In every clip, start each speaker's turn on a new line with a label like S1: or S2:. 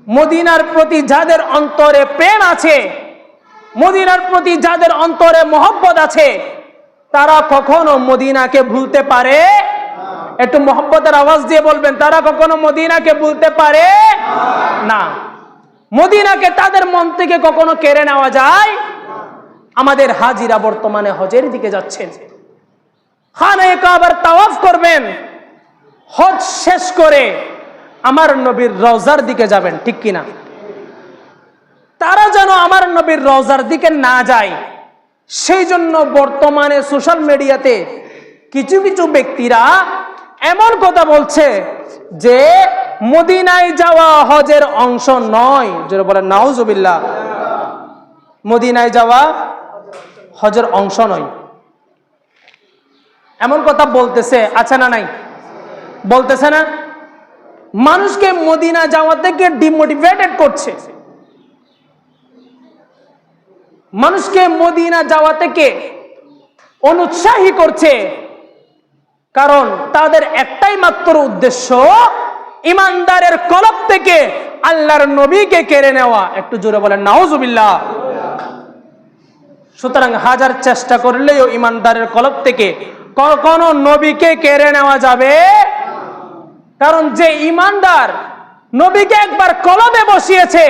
S1: মদিনার প্রতি যাদের অন্তরে প্রেম আছে, মদিনার প্রতি যাদের অন্তরে মহব্বত আছে, তারা কখনো মদিনাকে ভুলতে পারে? একটু মহব্বতের আওয়াজ দিয়ে বলবেন, তারা কখনো মদিনাকে ভুলতে পারে না। মদিনাকে তাদের মন থেকে কখনো কেড়ে নেওয়া যায়? আমাদের হাজিরা বর্তমানে হজের দিকে যাচ্ছেন, খানায়ে কাবার তাওয়াফ করবেন, হজ শেষ করে আমার নবীর রওজার দিকে যাবেন, ঠিক কিনা? তারা যেন আমার নবীর রওজার দিকে না যায়, সেই জন্য বর্তমানে সোশ্যাল মিডিয়াতে কিছু কিছু ব্যক্তিরা এমন কথা বলছে যে মদিনায় যাওয়া হজের অংশ নয়। যারা বলেন নাউজুবিল্লাহ, মদিনায় যাওয়া হজের অংশ নয়, এমন কথা বলতেছে, আছে না নাই? বলতেছে না? মানুষকে মদিনা যাওয়া থেকে ডিমোটিভেটেড করছে, মানুষকে মদিনা যাওয়া থেকে অনুৎসাহী করছে, কারণ তাদের একটাই মাত্র উদ্দেশ্য, ইমানদারের কলব থেকে আল্লাহর নবীকে কেড়ে নেওয়া। একটু জোরে বলেন নাউজুবিল্লাহ। সুতরাং হাজার চেষ্টা করলেও ইমানদারের কলব থেকে কখনো নবীকে কেড়ে নেওয়া যাবে, কারণ যে ইমানদার নবীকে একবার কলবে বসিয়েছে,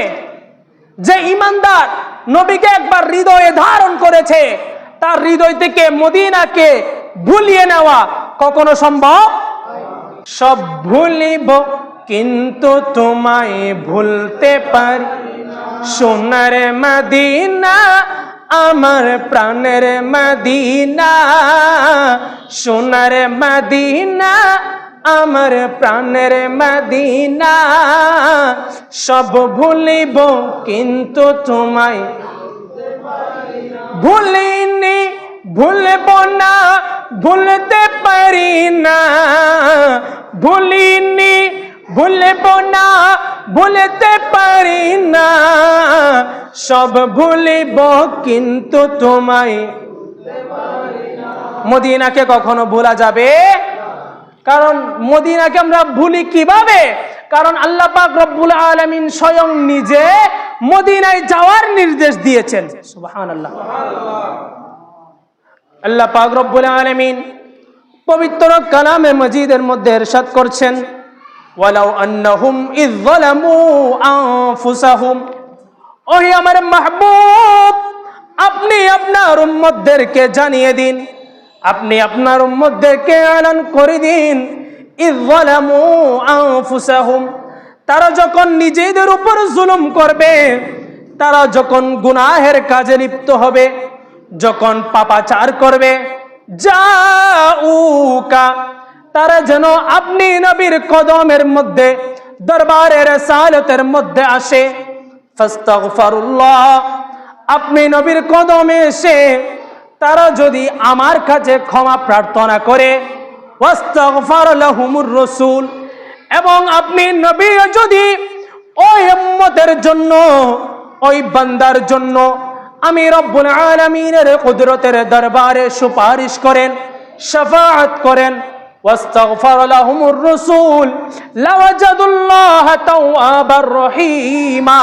S1: যে ইমানদার নবীকে একবার হৃদয়ে ধারণ করেছে, তার হৃদয় থেকে মদিনাকে ভুলিয়ে নেওয়া কখনো সম্ভব? সব ভুলিব কিন্তু তোমায় ভুলতে পারি, সোনার মদিনা আমার প্রাণের মদিনা, সোনার মদিনা আমার প্রাণের মদিনা, সব ভুলিব কিন্তু তোমায় ভুলিনি, ভুলব না, ভুলতে পারি না, ভুলিনি, ভুলব না, ভুলতে পারি না, সব ভুলিব কিন্তু তোমায়। মদিনাকে কখনো ভোলা যাবে? কারণ মদিনাকে আমরা ভুলি কিভাবে? কারণ আল্লাহ পাক রব্বুল আলামিন স্বয়ং নিজে মদিনায় যাওয়ার নির্দেশ দিয়েছেন। সুবহানাল্লাহ। আল্লাহ পাক রব্বুল আলামিন পবিত্র কালামে মাজিদের মধ্যে ইরশাদ করছেন, ওয়ালাউ আন্নাহুম ইয যালামু আনফুসাহুম, ওহে আমার মাহবুব, আপনি আপনার উম্মতদেরকে জানিয়ে দিন, আপনি আপনার উম্মতদেরকে এলান করে দিন, ইয যালামু আনফুসাহুম, তারা যখন নিজেদের উপর জুলুম করবে, তারা যখন গুনাহের কাজে লিপ্ত হবে, যখন পাপাচার করবে, জাউকা, তারা যেন আপনি নবীর কদমের মধ্যে, দরবারে রিসালাতের মধ্যে আসে, ফাস্তাগফিরুল্লাহ, আপনি নবীর কদমে এসে তারা যদি আমার কাছে ক্ষমা প্রার্থনা করে, ওয়াস্তাগফার লাহুমুর রাসূল, এবং আপনি নবী যদি ওই উম্মতের জন্য, ওই বান্দার জন্য আমি রব্বুল আলামিনের কুদরতের দরবারে সুপারিশ করেন, শাফাআত করেন, ওয়াস্তাগফার লাহুমুর রাসূল লাওয়াজাদুল্লাহ তাওয়াবার রহিমা,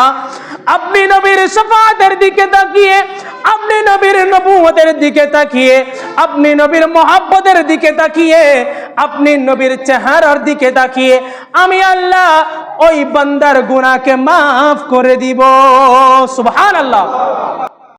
S1: আপনি নবীর শাফাআতের দিকে তাকিয়ে, আপনি নবীর নবুয়তের দিকে তাকিয়ে, আপনি নবীর মহব্বতের দিকে তাকিয়ে, আপনি নবীর চেহারার দিকে তাকিয়ে আমি আল্লাহ ওই বান্দার গুনাহকে মাফ করে দিব। সুবহানাল্লাহ।